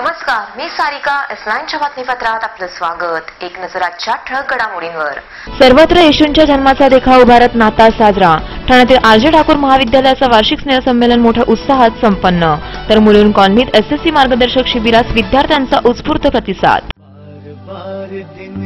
नमस्कार, मी सारिका. S9च्या बातमीपत्रात आपलं स्वागत. एक नजर आजच्या ठळक घडामोडींवर. सर्वत्र येशूंच्या जन्माचा देखाव उभारत नाताळ साजरा. ठाण्यातील RJ ठाकूर महाविद्यालयाचा वार्षिक स्नेहसंमेलन मोठ्या उत्साहात संपन्न. तर मुलुंड कॉलनीत SSC मार्गदर्शक शिबिरास विद्यार्थ्यांचा उत्स्फूर्त प्रतिसाद. दिन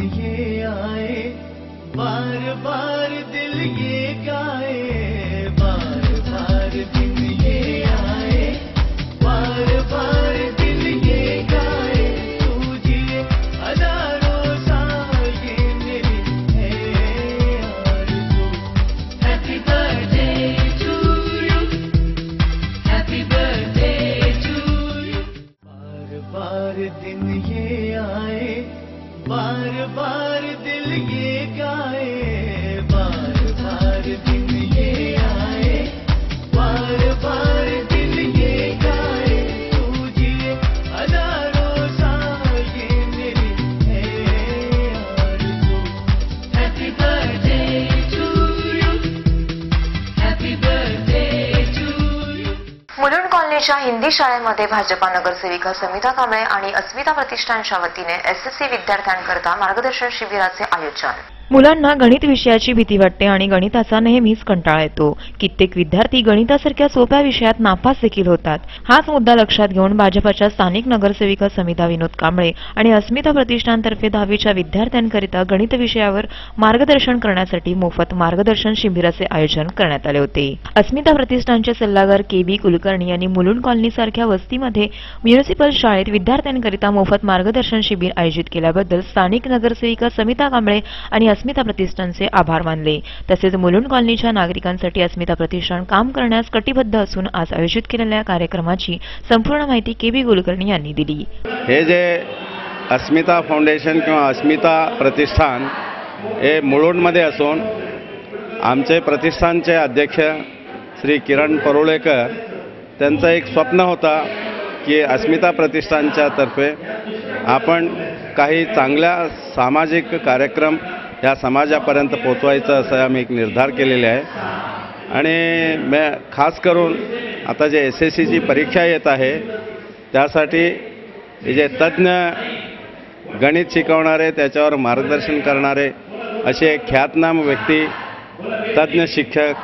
ये आए, बार बार दिल ये गाए, बार बार दिन ये आए, बार बार दिल ये गाए, तू जिए हजारों साल ये मेरी है आरज़ू. Happy birthday to you, happy birthday to you. Mulund कॉलनीच्या हिंदी शाळेमध्ये भाजपा नगरसेविका समिता कांबळे आणि अस्मिता प्रतिष्ठानच्या वतीने SSC विद्यार्थ्यांकरता मार्गदर्शन शिबिराचे आयोजन. मुलांना गणित विषयाची भीती वाटते आणि गणिताचा नेहमीच कंटाळा येतो. कित्येक विद्यार्थी गणितासारख्या सोप्या विषयात नापास देखील होतात. हाच मुद्दा लक्षात घेऊन भाजपाच्या स्थानिक नगरसेविका समिता विनोद कांबळे आणि अस्मिता प्रतिष्ठानतर्फे 10वीच्या विद्यार्थ्यांकरिता गणित विषयावर मार्गदर्शन करण्यासाठी मोफत मार्गदर्शन शिबिराचे आयोजन करण्यात आले होते. अस्मिता प्रतिष्ठानचे सल्लागार KB कुलकर्णी यांनी मुलुंड कॉलनीसारख्या वस्तीमध्ये म्युनिसिपल शाळेत विद्यार्थ्यांकरिता मोफत मार्गदर्शन शिबिर आयोजित केल्याबद्दल स्थानिक नगरसेविका समिता कांबळे आणि अस्मिता प्रतिष्ठानचे आभार मानले. तसेच मुलुंड कॉलनीच्या नागरिकांसाठी अस्मिता प्रतिष्ठान काम करण्यास कटिबद्ध असून आज आयोजित केलेल्या कार्यक्रमाची संपूर्ण माहिती KB कुलकर्णी यांनी दिली. हे जे अस्मिता फाउंडेशन किंवा अस्मिता प्रतिष्ठान हे मुलुंडमध्ये असून आमचे प्रतिष्ठानचे अध्यक्ष श्री किरण परुळेकर त्यांचं एक स्वप्न होता की अस्मिता प्रतिष्ठानच्या तर्फे आपण काही चांगल्या सामाजिक कार्यक्रम या समाजापर्यंत पोचवायचं असं आम्ही एक निर्धार केलेले आहे. आणि खास करून आता जे SSCची परीक्षा येत आहे त्यासाठी जे तज्ज्ञ गणित शिकवणारे त्याच्यावर मार्गदर्शन करणारे असे एक ख्यातनाम व्यक्ती तज्ज्ञ शिक्षक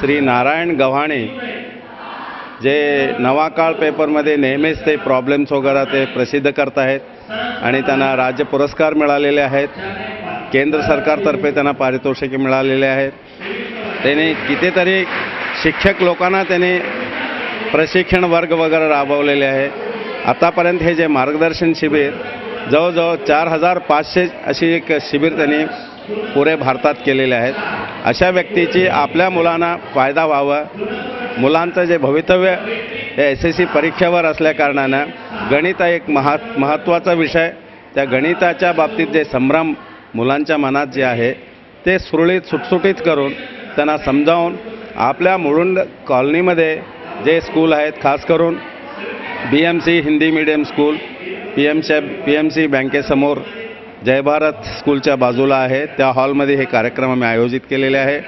श्री नारायण गव्हाणे जे नवाकाळ पेपरमध्ये नेहमीच ते प्रॉब्लेम्स वगैरे ते प्रसिद्ध करत आहेत आणि त्यांना राज्य पुरस्कार मिळालेले आहेत. केंद्र सरकारतर्फे त्यांना पारितोषिके मिळालेले आहेत. त्यांनी कितीतरी शिक्षक लोकांना त्यांनी प्रशिक्षण वर्ग वगैरे राबवलेले आहे. आतापर्यंत हे जे मार्गदर्शन शिबिर जवळजवळ 4500 अशी एक शिबिर त्यांनी पुरे भारतात केलेले आहेत. अशा व्यक्तीची आपल्या मुलांना फायदा व्हावा, मुलांचं जे भवितव्य हे SSC परीक्षेवर असल्याकारणानं गणित हा एक महत्त्वाचा विषय. त्या गणिताच्या बाबतीत जे संभ्रम मुलांच्या मनात जे आहे ते सुटसुटीत करून त्यांना समजावून आपल्या मुलुंड कॉलनीमध्ये जे स्कूल आहेत खास करून BMC Hindi medium school PMC बँकेसमोर जय भारत स्कूलच्या बाजूला आहे त्या हॉलमध्ये हे कार्यक्रम आम्ही आयोजित केलेले आहे.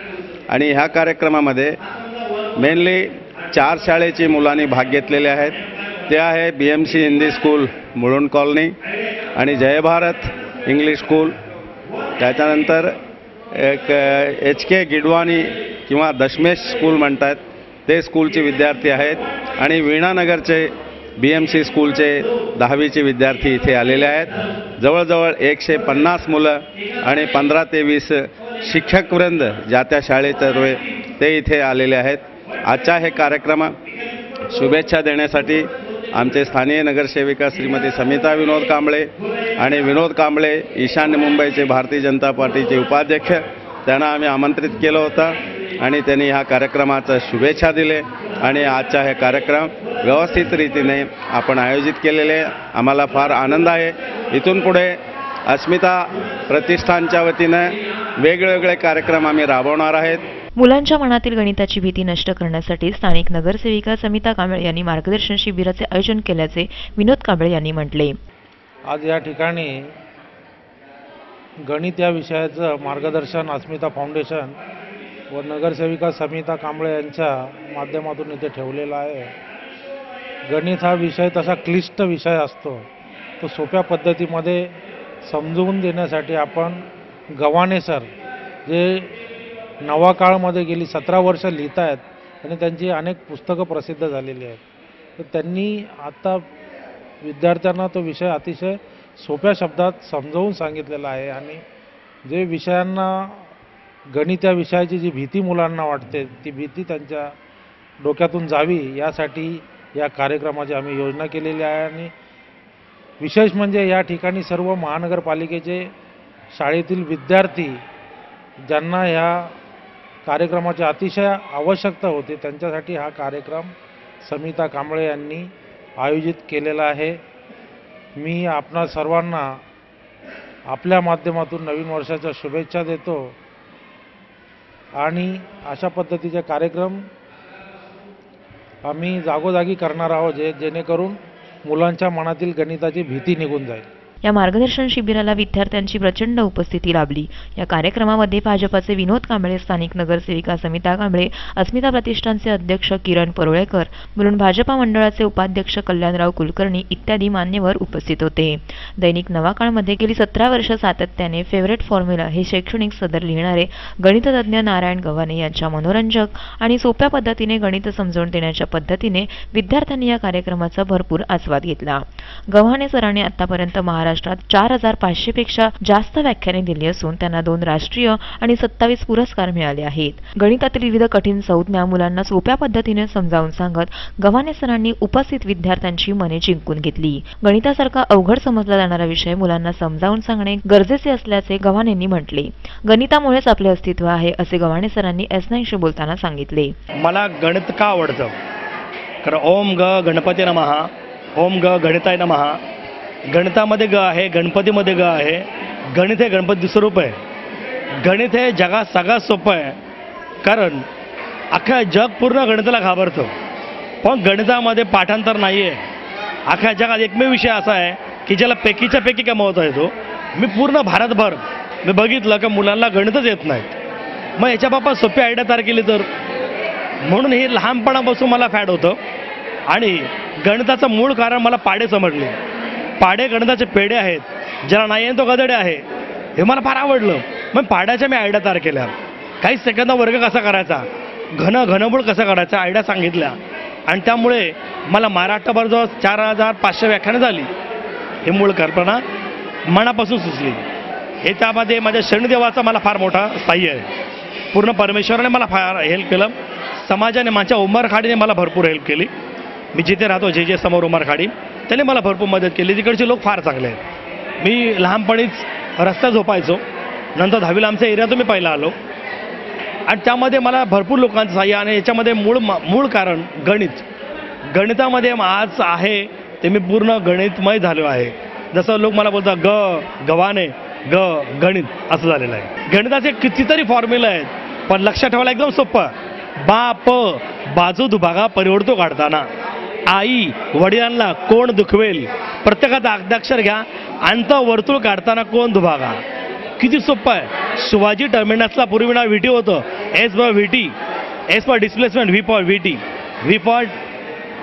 आणि ह्या कार्यक्रमामध्ये मेनली 4 शाळेची मुलांनी भाग घेतलेले आहेत. ते आहे BMC Hindi school Mulund colony आणि जय भारत इंग्लिश स्कूल, त्याच्यानंतर एक HK गिडवानी किंवा दशमेश स्कूल म्हणतात ते स्कूलचे विद्यार्थी आहेत. आणि वीणानगरचे BMC स्कूलचे 10वीचे विद्यार्थी इथे आलेले आहेत. जवळजवळ 150 मुलं आणि 15 ते 20 शिक्षकवृंद ज्या त्या शाळेतर्फे ते इथे आलेले आहेत. आजच्या हे कार्यक्रम शुभेच्छा देण्यासाठी आमचे स्थानीय नगरसेविका श्रीमती समिता विनोद कांबळे आणि विनोद कांबळे ईशान्य मुंबईचे भारतीय जनता पार्टीचे उपाध्यक्ष त्यांना आम्ही आमंत्रित केलं होतं आणि त्यांनी ह्या कार्यक्रमाचं शुभेच्छा दिले. आणि आजचा हे कार्यक्रम व्यवस्थित रीतीने आपण आयोजित केलेले आम्हाला फार आनंद आहे. इथून पुढे अस्मिता प्रतिष्ठानच्या वतीनं वेगवेगळे कार्यक्रम आम्ही राबवणार आहेत. मुलांच्या मनातील गणिताची भीती नष्ट करण्यासाठी स्थानिक नगरसेविका समिता कांबळे यांनी मार्गदर्शन शिबिराचे आयोजन केल्याचे विनोद कांबळे यांनी म्हटले. आज या ठिकाणी गणित या विषयाचं मार्गदर्शन अस्मिता फाउंडेशन व नगरसेविका समिता कांबळे यांच्या माध्यमातून इथे ठेवलेलं आहे. गणित हा विषय तसा क्लिष्ट विषय असतो, तो सोप्या पद्धतीमध्ये समजवून देण्यासाठी आपण गव्हाणे सर, जे नवा काळमध्ये गेली 17 वर्ष लिहित आहेत आणि त्यांची अनेक पुस्तकं प्रसिद्ध झालेली आहेत, तर त्यांनी आता विद्यार्थ्यांना तो विषय अतिशय सोप्या शब्दात समजावून सांगितलेला आहे. आणि जे विषयांना गणित या विषयाची जी भीती मुलांना वाटते, ती भीती त्यांच्या डोक्यातून जावी यासाठी या कार्यक्रमाची आम्ही योजना केलेली आहे. आणि विशेष म्हणजे या ठिकाणी सर्व महानगरपालिकेचे शाळेतील विद्यार्थी ज्यांना ह्या कार्यक्रमाची अतिशय आवश्यकता होती, त्यांच्यासाठी हा कार्यक्रम समिता कांबळे यांनी आयोजित केलेला आहे. मी आपणा सर्वांना आपल्या माध्यमातून नवीन वर्षाच्या शुभेच्छा देतो आणि अशा पद्धतीचे कार्यक्रम आम्ही जागोजागी करणार आहोत, जेणेकरून मुलांच्या मनातील गणिताची भीती निघून जाईल. या मार्गदर्शन शिबिराला विद्यार्थ्यांची प्रचंड उपस्थिती लाभली. या कार्यक्रमामध्ये भाजपाचे विनोद कांबळे, स्थानिक नगरसेविका समिता कांबळे, अस्मिता प्रतिष्ठानचे अध्यक्ष किरण परुळेकर, मुलुंड भाजपा मंडळाचे उपाध्यक्ष कल्याणराव कुलकर्णी इत्यादी मान्यवर उपस्थित होते. दैनिक नवाकाळमध्ये गेली 17 वर्ष सातत्याने फेवरेट फॉर्म्युला हे शैक्षणिक सदर लिहिणारे गणिततज्ज्ञ नारायण गव्हाणे यांच्या मनोरंजक आणि सोप्या पद्धतीने गणित समजावून देण्याच्या पद्धतीने विद्यार्थ्यांनी या कार्यक्रमाचा भरपूर आस्वाद घेतला. गव्हाणे सरांनी आतापर्यंत महाराष्ट्रात 4500 पेक्षा जास्त व्याख्याने दिली असून त्यांना 2 राष्ट्रीय आणि 27 पुरस्कार मिळाले आहेत. गणितातील विविध कठीण संज्ञा मुलांना सोप्या पद्धतीने समजावून सांगत गव्हाणे सरांनी उपस्थित विद्यार्थ्यांची मने जिंकून घेतली. गणितासारखा अवघड समजला जाणारा विषय मुलांना समजावून सांगणे गरजेचे असल्याचे गव्हाणेंनी म्हटले. गणितामुळेच आपले अस्तित्व आहे असे गव्हाणे सरांनी S9शी बोलताना सांगितले. मला गणित का आवडतं? कारण ओम ग गणपती नमः, ओम ग गणिताय नमः. गणितामध्ये ग आहे, गणपतीमध्ये ग आहे. गणित हे गणपती स्वरूप आहे. गणित हे जगात सगळ्यात सोपं आहे, कारण अख्खा जग पूर्ण गणिताला घाबरतं, पण गणितामध्ये पाठांतर नाही आहे. अख्ख्या जगात एकमेव विषय असा आहे की ज्याला पैकीच्या पैकी कमवता येतो. मी पूर्ण भारतभर मी बघितलं की मुलांना गणितच येत नाहीत. मग याच्याबाबत सोपी आयडिया तयार केली तर, म्हणून हे लहानपणापासून मला फॅड होतं. आणि गणिताचं मूळ कारण मला पाढे समजले. पाढे गणिताचे पेढे आहेत, ज्याला नाही आहे तो गधडे आहे, हे मला फार आवडलं. मग पाढ्याच्या मी आयडिया तयार केल्या. काही सेकंदा वर्ग कसा करायचा, घनमूळ कसं करायचा आयडिया सांगितल्या. आणि त्यामुळे मला महाराष्ट्रभर जवळ 4500 व्याख्यानं झाली. हे मूळ कल्पना मनापासून सुचली. हे त्यामध्ये माझ्या शनिदेवाचा मला फार मोठा सहाय्य आहे. पूर्ण परमेश्वराने मला फार हेल्प केलं. समाजाने माझ्या उमरखाडीने मला भरपूर हेल्प केली. मी जिथे राहतो जे समोर उमरखाडी, त्याने मला भरपूर मदत केली. तिकडचे लोक फार चांगले आहेत. मी लहानपणीच रस्ता झोपायचो, नंतर 10वीला आमच्या एरियातून मी पहिला आलो. आणि त्यामध्ये मला भरपूर लोकांचं सहाय्य. आणि याच्यामध्ये मूळ कारण गणित. गणितामध्ये आज आहे ते मी पूर्ण गणितमय झालो आहे. जसं लोक मला बोलतात गव्हाणे गणित असं झालेलं आहे. गणिताचे कितीतरी फॉर्म्युला आहेत, पण लक्षात ठेवायला एकदम सोपं. बाजू दुभागा परिवर्तो काढताना आई वडिलांना कोण दुखवेल, प्रत्येकाचा अक्षर घ्या. अंतवर्तुळ काढताना कोण दुभागा. किती सोपं आहे. शिवाजी टर्मिनसला पूर्वी नाव VT होतं. S for VT, S for displacement, V for VT,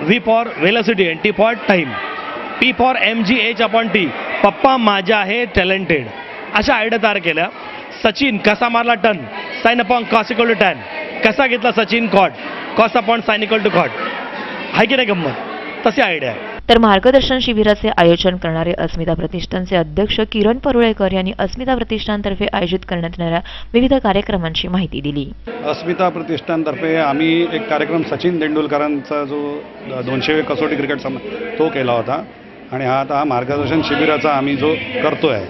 V for velocity आणि T for time, P for mgh/t. पप्पा माझ्या आहे टॅलेंटेड. अशा आयडिया तयार केल्या. सचिन कसा मारला ton, sine upon cos equal to tan. कसा घेतला Sachin cot, cos upon sine equal to cot. आहे की नाही गंमत? तशी आयडिया आहे. तर मार्गदर्शन शिबिराचे आयोजन करणारे अस्मिता प्रतिष्ठानचे अध्यक्ष किरण परुळेकर यांनी अस्मिता प्रतिष्ठानतर्फे आयोजित करण्यात येणाऱ्या विविध कार्यक्रमांची माहिती दिली. अस्मिता प्रतिष्ठानतर्फे आम्ही एक कार्यक्रम सचिन तेंडुलकरांचा जो 200 कसोटी क्रिकेट सामना तो केला होता. आणि आता मार्गदर्शन शिबिराचा आम्ही जो करतो आहे,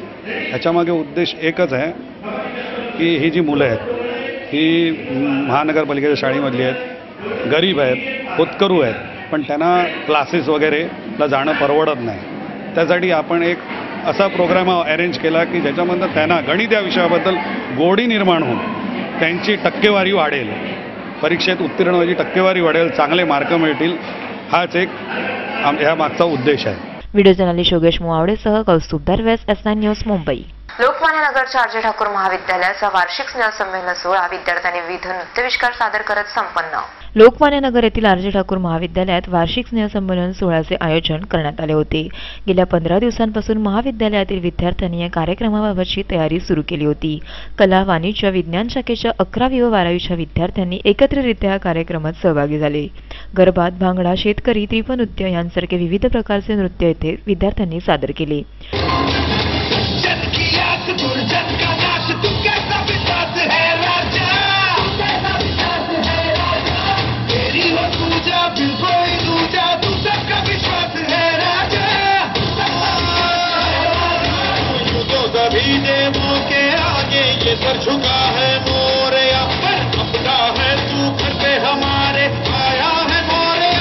ह्याच्यामागे उद्देश एकच आहे की ही जी मुलं आहेत ही महानगरपालिकेच्या शाळेमधली आहेत, गरीब आहेत, होतकरू आहेत, पण त्यांना क्लासेस वगैरेला जाणं परवडत नाही. त्यासाठी आपण एक असा प्रोग्राम अरेंज केला की ज्याच्यामधून त्यांना गणित या विषयाबद्दल गोडी निर्माण होऊन त्यांची टक्केवारी वाढेल, परीक्षेत उत्तीर्ण व्हायची टक्केवारी वाढेल, चांगले मार्क मिळतील. हाच एक ह्या मागचा उद्देश आहे. व्हिडिओ जर्नलिस्ट योगेश मुवावडेसह कौस्तुभ दरवेस, S9 न्यूज, मुंबई. लोकमान्य नगरच्या आर.जे. ठाकूर महाविद्यालयाचा वार्षिक स्नेहसंमेलन सोहळा विद्यार्थ्यांनी विविध नृत्यविष्कार सादर करत संपन्न. लोकमान्य नगर येथील आर.जे. ठाकूर महाविद्यालयात वार्षिक स्नेहसंमेलन सोहळ्याचे आयोजन करण्यात आले होते. गेल्या 15 दिवसांपासून महाविद्यालयातील विद्यार्थ्यांनी या कार्यक्रमाबाबतची तयारी सुरू केली होती. कला, वाणिज्य, विज्ञान शाखेच्या 11वी व 12वीच्या विद्यार्थ्यांनी एकत्रितरित्या या कार्यक्रमात सहभागी झाले. गरबात, भांगडा, शेतकरी, त्रिपनृत्य यांसारखे विविध प्रकारचे नृत्य येथे विद्यार्थ्यांनी सादर केले. सभी देवों के आगे ये सर झुका है मोरया, अपना है तू घर पे हमारे आया है मोरया.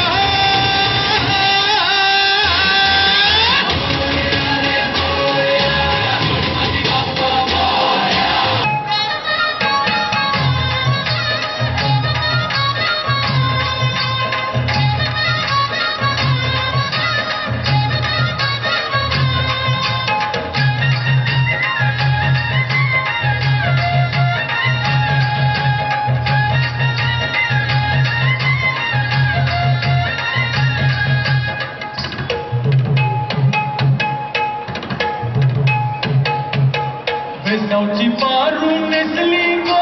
बेसावची पारू नेसली गो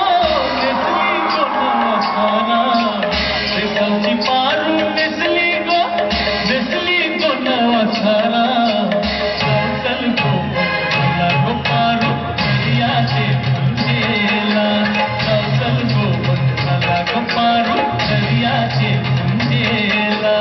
नवाखाना, बेसावची पारू नेसली गो नवाखाना. चल गो मला गो पारू दर्याचे तुंजेला, चल गो मला गो पारू दर्याचे तुंजेला.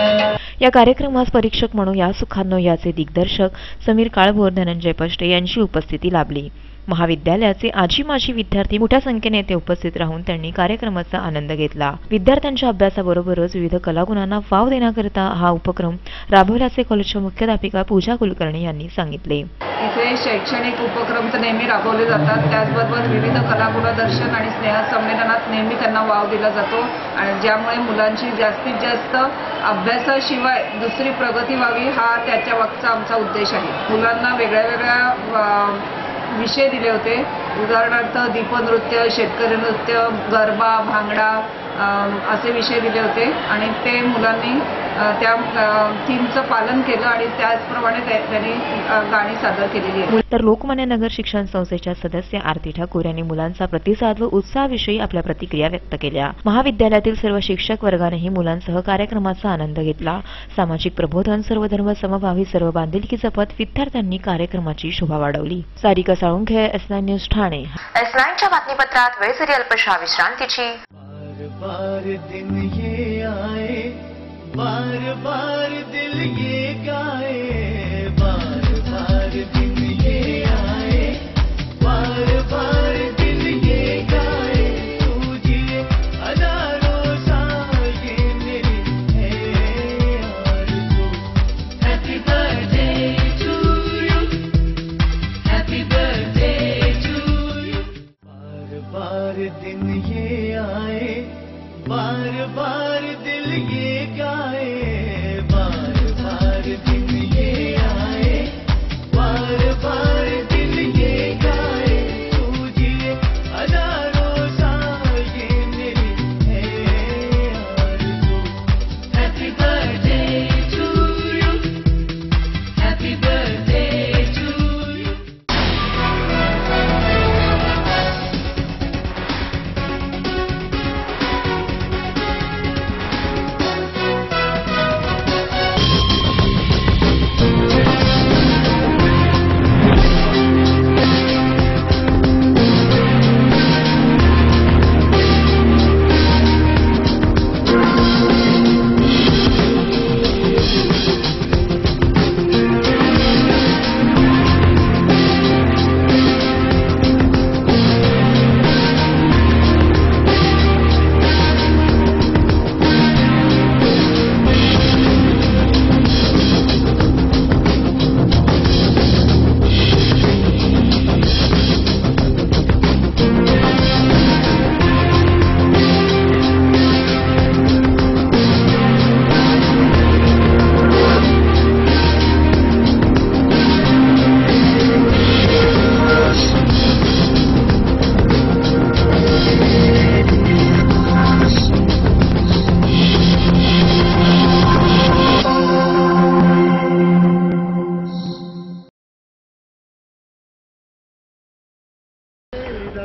या कार्यक्रमास परीक्षक म्हणून या सुखांनो याचे दिग्दर्शक समीर काळभोर, धनंजय पष्टे यांची उपस्थिती लाभली. महाविद्यालयाचे आजी माजी विद्यार्थी मोठ्या संख्येने येथे उपस्थित राहून त्यांनी कार्यक्रमाचा आनंद घेतला. विद्यार्थ्यांच्या अभ्यासाबरोबरच विविध कलागुणांना वाव देण्याकरिता हा उपक्रम राबवल्याचे कॉलेजच्या मुख्याध्यापिका पूजा कुलकर्णी यांनी सांगितले. इथे शैक्षणिक उपक्रम तर नेहमी राबवले जातात, त्याचबरोबर विविध कलागुणदर्शन आणि स्नेहसंमेलनात नेहमी त्यांना वाव दिला जातो आणि ज्यामुळे मुलांची जास्तीत जास्त अभ्यासाशिवाय दुसरी प्रगती व्हावी हा त्याच्या मागचा आमचा उद्देश आहे. मुलांना वेगळ्या वेगळ्या विषय दिले होते. उदाहरणार्थ दीपनृत्य, शेतकरी नृत्य, गरबा, भांगडा असे विषय दिले होते आणि ते मुलांनी त्या थीमचं पालन केलं आणि त्याचप्रमाणे त्यांनी गाणी सादर केलेली आहेत. तर लोकमान्य नगर शिक्षण संस्थेच्या सदस्य आरती ठाकूर यांनी मुलांचा प्रतिसाद व उत्साहाविषयी आपल्या प्रतिक्रिया व्यक्त केल्या. महाविद्यालयातील सर्व शिक्षक वर्गानेही मुलांसह कार्यक्रमाचा आनंद घेतला. सामाजिक प्रबोधन, सर्व धर्म समभावी, सर्व बांधिलकी जपत विद्यार्थ्यांनी कार्यक्रमाची शोभा वाढवली. Sarika Salunkhe, S9 news Thane. S9च्या बातमीपत्रात वेळ झाली अल्पशा विश्रांतीची. बार दिन ये आए, बार बार दिल ये गाए, बार बार दिन ये आए, बार बार दिल ये गाए. तुझे हजारों साल ये मेरी है आरज़ू. Happy birthday to you, happy birthday to you. बार बार दिन ये आए, बार बार दिल ये गाए, बार बार दिन ये आए, बार बार दिल ये गाए. तुझे हजारों साल ये मेरी है आरज़ू. Happy birthday to you, happy birthday to you.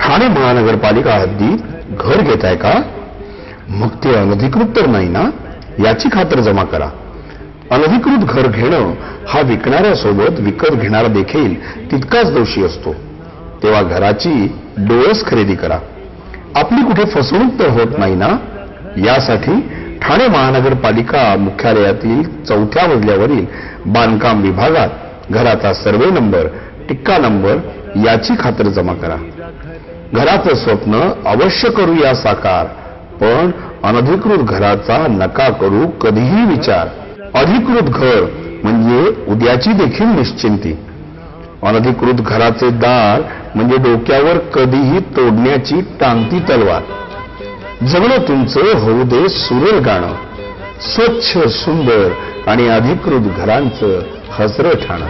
Thane महानगरपालिका हद्दीत घर घेताय का? मग ते अनधिकृत तर नाही ना, याची खातर जमा करा. अनधिकृत घर घेणं हा विकणाऱ्यासोबत विकत घेणारा देखील तितकाच दोषी असतो. तेव्हा घराची डोळस खरेदी करा. आपली कुठे फसवणूक तर होत नाही ना, यासाठी ठाणे महानगरपालिका मुख्यालयातील 4थ्या मजल्यावरील बांधकाम विभागात घराचा सर्वे नंबर, टिक्का नंबर याची खातर जमा करा. घराचं स्वप्न अवश्य करूया साकार, पण अनधिकृत घराचा नका करू कधीही विचार. अधिकृत घर म्हणजे उद्याची देखील निश्चिंती. अनधिकृत घराचे दार म्हणजे डोक्यावर कधीही तोडण्याची टांगती तलवार. जगणं तुमचं होऊ दे सुरेल गाणं, स्वच्छ सुंदर आणि अधिकृत घरांचं हसरं ठाणं.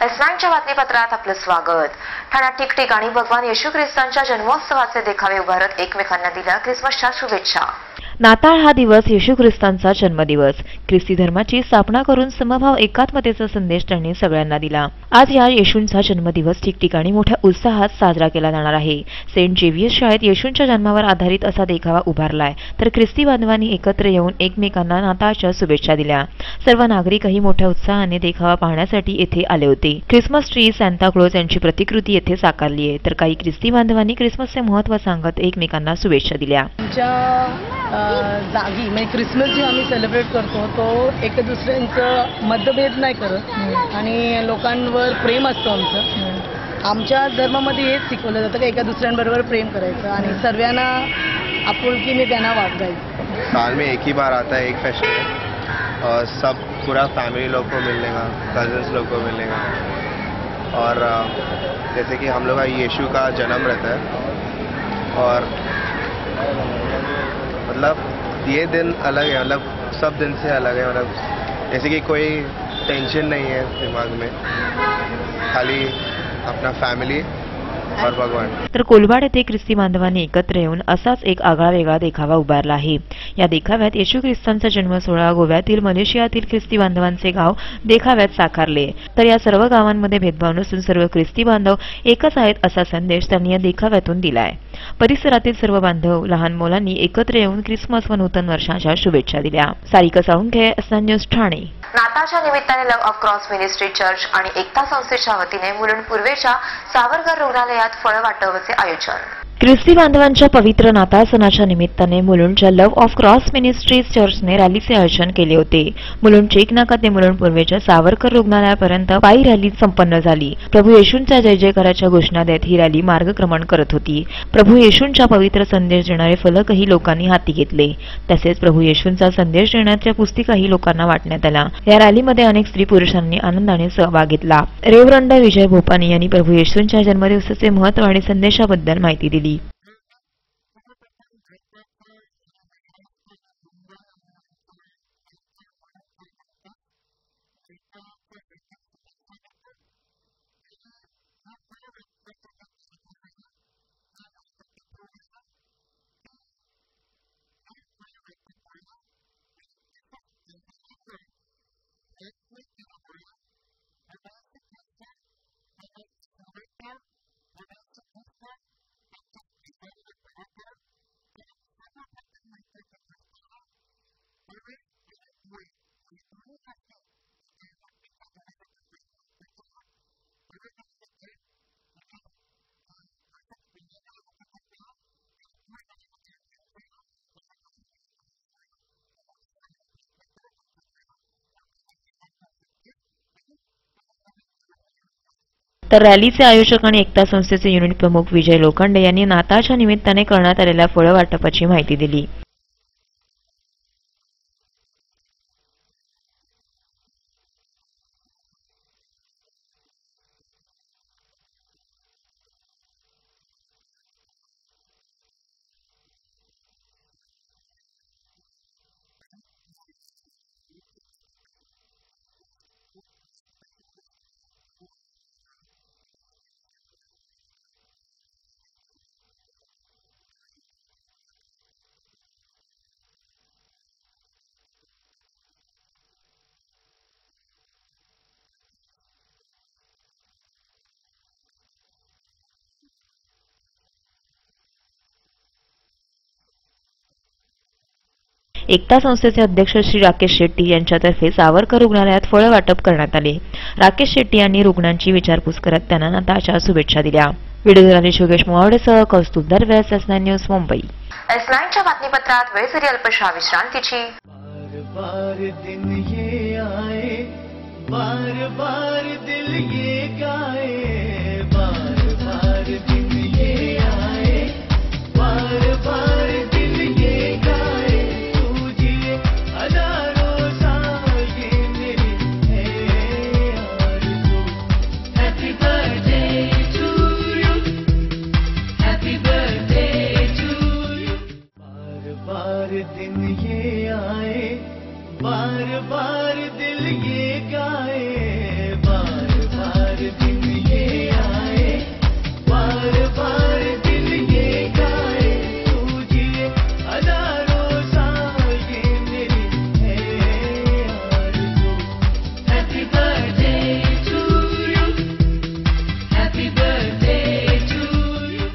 एसनाईनच्या बातमीपत्रात आपलं स्वागत. ठाण्यात ठिकठिकाणी भगवान येशू ख्रिस्तांच्या जन्मोत्सवाचे देखावे उभारत एकमेकांना दिल्या ख्रिसमसच्या शुभेच्छा. नाताळ हा दिवस येशू ख्रिस्तांचा जन्मदिवस. ख्रिस्ती धर्माची स्थापना करून समभाव एकात्मतेचा संदेश त्यांनी सगळ्यांना दिला. आज या येशूंचा जन्मदिवस ठिकठिकाणी मोठ्या उत्साहात साजरा केला जाणार आहे. सेंट जेवियर्स शाळेत येशूंच्या जन्मावर आधारित असा देखावा उभारलाय, तर ख्रिस्ती बांधवांनी एकत्र येऊन एकमेकांना नाताळच्या शुभेच्छा दिल्या. सर्व नागरिकही मोठ्या उत्साहाने देखावा पाहण्यासाठी येथे आले होते. ख्रिसमस ट्री, सांता क्लॉज यांची प्रतिकृती येथे साकारली आहे, तर काही ख्रिस्ती बांधवांनी ख्रिसमसचे महत्त्व सांगत एकमेकांना शुभेच्छा दिल्या. जागी म्हणजे क्रिसमस जे आम्ही सेलिब्रेट करतो तो एक दुसऱ्यांचं मतभेद नाही करत आणि लोकांवर प्रेम असतं आमचं. आमच्या धर्मामध्ये हेच शिकवलं जातं की एका दुसऱ्यांबरोबर प्रेम करायचं आणि सर्वांना आपुलकीने त्यांना वागवायचं. साल में एक ही बार आता है एक फेस्टिवल और सब पूरा फैमिली लोग को मिलने का, कजन्स लोग को मिलने का, और जैसे कि हम लोग का यीशु का जन्म रहता है और मतलब ये दिन अलग है, मतलब सब दिन से अलग है. मतलब जैसे कि कोई टेंशन नहीं है दिमाग में, खाली अपना फैमिली और भगवान. तर कोलवाड येथे ख्रिस्ती बांधवांनी एकत्र येऊन असाच एक आगळा वेगळा देखावा उभारला आहे. या देखाव्यात येशू ख्रिस्तांचा जन्म सोहळा गोव्यातील मलेशियातील ख्रिस्ती बांधवांचे गाव देखाव्यात साकारले. तर या सर्व गावांमध्ये भेदभाव नसून सर्व ख्रिस्ती बांधव एकच आहेत असा संदेश त्यांनी या देखाव्यातून दिलाय. परिसरातील सर्व बांधव लहान मुलांनी एकत्र येऊन ख्रिसमस व नूतन वर्षाच्या शुभेच्छा दिल्या. Sarika Salunkhe, SN news Thane. नाताळच्या निमित्ताने love of cross ministry church आणि एकता संस्थेच्या वतीने मुलुंड पूर्वेच्या सावरकर रुग्णालयात फळ वाटपाचे आयोजन. ख्रिस्ती बांधवांच्या पवित्र नाताळ सणाच्या निमित्ताने मुलुंडच्या लव्ह ऑफ क्रॉस मिनिस्ट्रीज चर्चने रॅलीचे आयोजन केले होते. मुलुंड चेकनाका ते मुलुंड पूर्वेच्या सावरकर रुग्णालयापर्यंत पायी रॅली संपन्न झाली. प्रभू येशूंच्या जय जयकाराच्या घोषणा देत ही रॅली मार्गक्रमण करत होती. प्रभू येशूंचा पवित्र संदेश देणारे फलकही लोकांनी हाती घेतले. तसेच प्रभू येशूंचा संदेश देण्याच्या पुस्तिकाही लोकांना वाटण्यात आल्या. या रॅलीमध्ये अनेक स्त्री पुरुषांनी आनंदाने सहभाग घेतला. रेव्हरंड विजय भोपानी यांनी प्रभू येशूंच्या जन्मदिवसाचे महत्त्व आणि संदेशाबद्दल माहिती दिली. तर रॅलीचे आयोजक आणि एकता संस्थेचे युनिट प्रमुख विजय लोखंडे यांनी नाताळच्या निमित्ताने करण्यात आलेल्या फळ वाटपाची माहिती दिली. एकता संस्थेचे अध्यक्ष श्री राकेश शेट्टी यांच्यातर्फे सावरकर रुग्णालयात फळ वाटप करण्यात आले. राकेश शेट्टी यांनी रुग्णांची विचारपूस करत त्यांना नाताळच्या शुभेच्छा दिल्या. व्हिडिओ जर्नलिस्ट योगेश मोवाडेसह कौस्तुभ दर्वे, S9 न्यूज, मुंबई. S9च्या बातमीपत्रात वेळ झाली अल्पशा विश्रांतीची. बार दिन ये आए, बार बार दिल ये गाए, बार बार दिन ये आए, बार बार दिल ये गाए, तू जिए हजारों साल ये मेरी है आरज़ू. Happy birthday to you, happy birthday to you. बार बार दिन ये आए, बार बार दिल ये गाए, बार बार दिन ये आए, बार बार दिल ये गाए, तू जिए हजारों साल ये मेरी है आरज़ू. Happy birthday to you, happy birthday to you.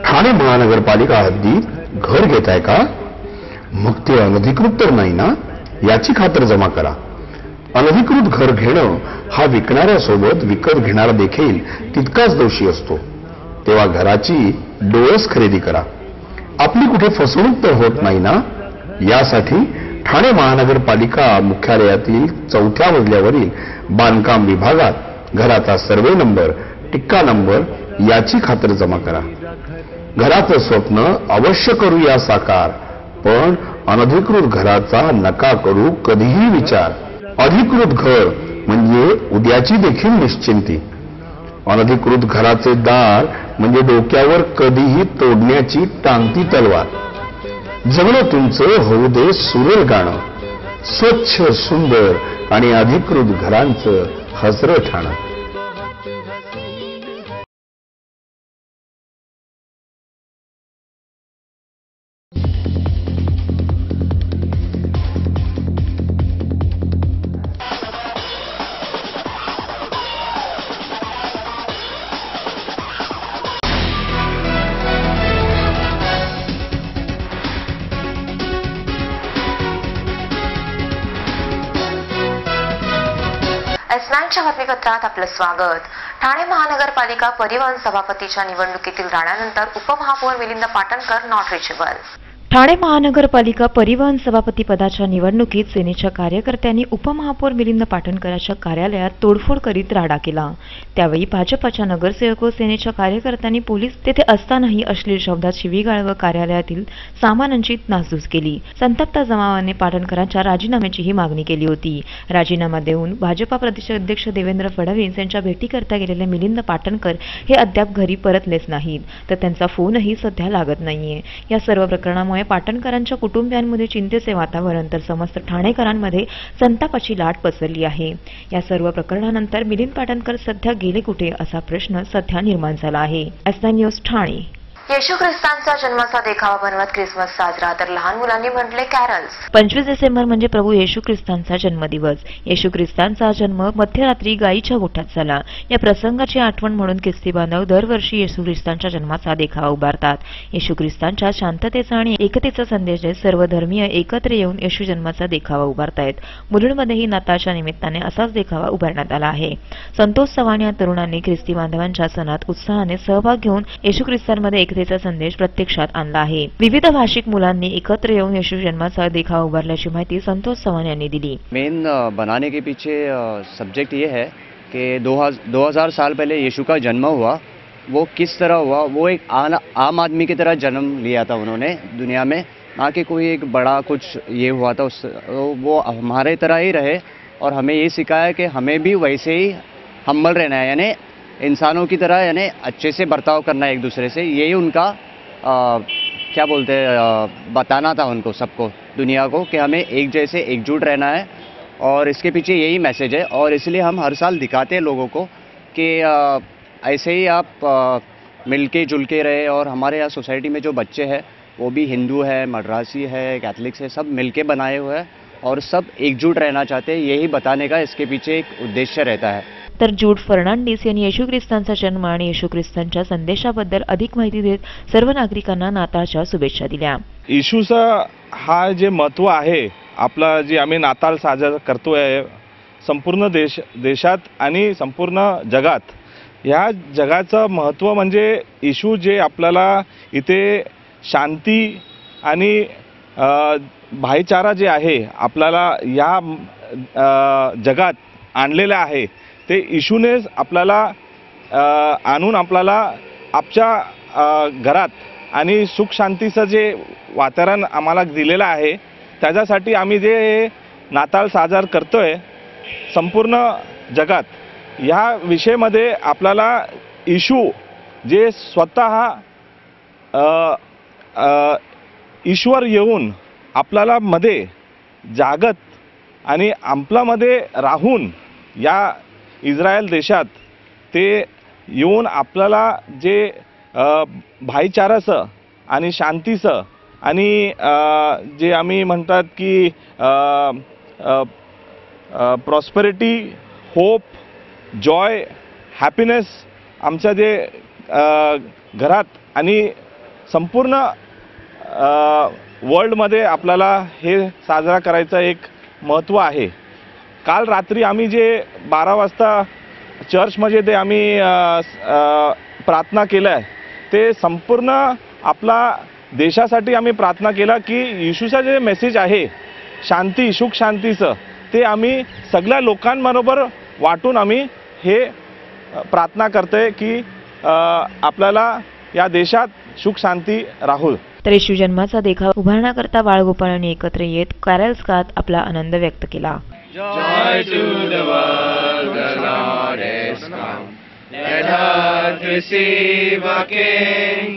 Thane महानगरपालिका हद्दीत घर घेताय का? मग ते अनधिकृत तर नाही ना, याची खातर जमा करा. अनधिकृत घर घेणं हा विकणाऱ्यासोबत विकत घेणारा देखील तितकाच दोषी असतो. तेव्हा घराची डोळस खरेदी करा. आपली कुठे फसवणूक तर होत नाही ना, यासाठी ठाणे महानगरपालिका मुख्यालयातील 4थ्या मजल्यावरील बांधकाम विभागात घराचा सर्वे नंबर, टिक्का नंबर याची खातर जमा करा. घराचं स्वप्न अवश्य करूया साकार, पण अनधिकृत घराचा नका करू कधीही विचार. अधिकृत घर म्हणजे उद्याची देखील निश्चिंती. अनधिकृत घराचे दार म्हणजे डोक्यावर कधीही तोडण्याची टांगती तलवार. जगणं तुमचं होऊ दे सुरेल गाणं, स्वच्छ सुंदर आणि अधिकृत घरांचं हसरं ठाणं. S9च्या बातमीपत्रात आपलं स्वागत. ठाणे महानगरपालिका परिवहन सभापतीच्या निवडणुकीतील राण्यानंतर उपमहापौर मिलिंद पाटणकर नॉट रिचेबल. ठाणे महानगरपालिका परिवहन सभापती पदाच्या निवडणुकीत सेनेच्या कार्यकर्त्यांनी उपमहापौर मिलिंद पाटणकरांच्या कार्यालयात तोडफोड करीत राडा केला. त्यावेळी भाजपच्या नगरसेवक व सेनेच्या कार्यकर्त्यांनी पोलीस तेथे असतानाही अश्लील शब्दात शिवीगाळ व कार्यालयातील सामानांची नासधूस केली. संतप्त जमावाने पाटणकरांच्या राजीनाम्याचीही मागणी केली होती. राजीनामा देऊन भाजपा प्रदेशाध्यक्ष देवेंद्र फडणवीस यांच्या भेटीकरता गेलेले मिलिंद पाटणकर हे अद्याप घरी परतलेच नाहीत, तर त्यांचा फोनही सध्या लागत नाहीये. या सर्व प्रकरणामुळे पाटणकरांच्या कुटुंबियांमध्ये चिंतेचे वातावरण तर समस्त ठाणेकरांमध्ये संतापाची लाट पसरली आहे. या सर्व प्रकरणानंतर मिलिंद पाटणकर सध्या गेले कुठे असा प्रश्न सध्या निर्माण झाला आहे. S9 news Thane. येशू ख्रिस्तांचा जन्माचा देखावा बनवत ख्रिसमस साजरा, तर लहान मुलांनी म्हटले कॅरल्स. 25 डिसेंबर म्हणजे प्रभू येशू ख्रिस्तांचा जन्मदिवस. येशू ख्रिस्तांचा जन्म मध्यरात्री गायीच्या गोठ्यात झाला. या प्रसंगाची आठवण म्हणून ख्रिस्ती बांधव दरवर्षी येशू ख्रिस्तांच्या जन्माचा देखावा उभारतात. येशू ख्रिस्तांच्या शांततेचा आणि एकतेचा संदेश देत सर्व धर्मीय एकत्र येऊन येशू जन्माचा देखावा उभारतायत. मुलुंडमध्येही नाताळच्या निमित्ताने असाच देखावा उभारण्यात आला आहे. संतोष चव्हाण या तरुणांनी ख्रिस्ती बांधवांच्या सणात उत्साहाने सहभाग घेऊन येशू ख्रिस्तांमध्ये एकतेचा संदेश प्रत्यक्षात आणला आहे. विविध भाषिक मुलांनी एकत्र येऊन येशू जन्माचा देखावा उभारल्याची माहिती संतोष चव्हाण यांनी दिली. मेन बनाने के पीछे सब्जेक्ट ये है कि 2000 साल पहले यीशु का जन्म हुआ, वो किस तरह हुआ, वो एक आम आदमी की तरह जन्म लिया था उन्होंने दुनिया में, ना कि कोई एक बड़ा कुछ ये हुआ था वो हमारे तरह ही रहे और हमें ये सिखाया कि हमें भी वैसे ही हम्बल रहना है, यानी इंसानों की तरह, यानी अच्छे से बर्ताव करना है एक दूसरे से. यही उनका क्या बोलते हैं बताना था उनको, सबको, दुनिया को, कि हमें एक जैसे एकजुट रहना है और इसके पीछे यही मैसेज है. और इसलिए हम हर साल दिखाते हैं लोगों को कि ऐसे ही आप मिलके जुल के रहे. और हमारे यहाँ सोसाइटी में जो बच्चे हैं वो भी हिंदू है, मद्रासी है, कैथलिक्स है, सब मिलके बनाए हुए हैं और सब एकजुट रहना चाहते हैं. यही बताने का इसके पीछे एक उद्देश्य रहता है. तर जूड फर्नांडिस यांनी येशू ख्रिस्तांचा जन्म आणि येशू ख्रिस्तांच्या संदेशाबद्दल अधिक माहिती देत सर्व नागरिकांना नाताळच्या शुभेच्छा दिल्या. येशूचा हा जे महत्त्व आहे, आपला जे आम्ही नाताळ साजरा करतोय संपूर्ण देशात आणि संपूर्ण जगात, ह्या जगाचं महत्त्व म्हणजे येशू जे आपल्याला इथे शांती आणि भाईचारा जे आहे आपल्याला या जगात आणलेला आहे, ते येशूनेच आपल्याला आणून आपल्याला आपल्या घरात आणि सुख शांतीचं जे वातावरण आम्हाला दिलेलं आहे, त्याच्यासाठी आम्ही जे नाताळ साजरा करतोय संपूर्ण जगात. ह्या विषयामध्ये आपल्याला येशू जे स्वतः ईश्वर येऊन आपल्याला मध्ये जागत आणि आपल्यामध्ये राहून या इस्रायल देशात ते येऊन आपल्याला जे भाईचाराचं आणि शांतीचं आणि जे आम्ही म्हणतात की प्रॉस्पेरिटी, होप, जॉय, हॅपीनेस आमच्या जे घरात आणि संपूर्ण वर्ल्डमध्ये आपल्याला हे साजरा करायचं एक महत्त्व आहे. काल रात्री आम्ही जे 12 वाजता चर्चमध्ये ते आम्ही प्रार्थना केलं आहे, ते संपूर्ण आपला देशासाठी आम्ही प्रार्थना केला की येशूचा जे मेसेज आहे शांती, सुख शांतीचं, ते आम्ही सगळ्या लोकांबरोबर वाटून आम्ही हे प्रार्थना करतोय की आपल्याला या देशात सुख शांती राहू. तर येशू जन्माचा देखावा उभारण्याकरता बाळगोपाळांनी एकत्र येत कॅरल्स गात आपला आनंद व्यक्त केला. Joy to the world, the Lord is come. Let earth receive a King.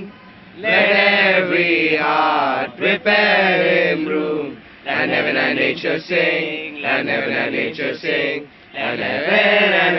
Let every heart prepare him room. Let heaven and nature sing. Let heaven and nature sing. Let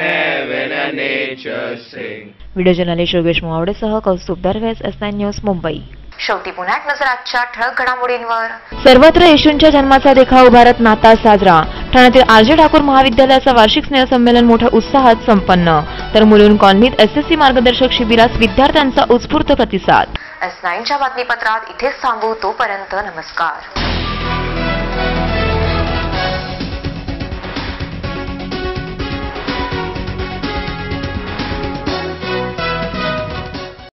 heaven and nature sing. Video journalist Yogesh मोहावडेसह Kaustubh Darves, S9 news, Mumbai. शेवटी पुन्हा एक नजर आजच्या ठळक घडामोडींवर. सर्वत्र येशूंच्या जन्माचा देखावा उभारत नाताळ साजरा. ठाण्यातील RJ ठाकूर महाविद्यालयाचा वार्षिक स्नेहसंमेलन मोठ्या उत्साहात संपन्न. तर मुलुंड कॉलनीत SSC मार्गदर्शक शिबिरास विद्यार्थ्यांचा उत्स्फूर्त प्रतिसाद. S9च्या बातमीपत्रात इथेच थांबू. तोपर्यंत नमस्कार.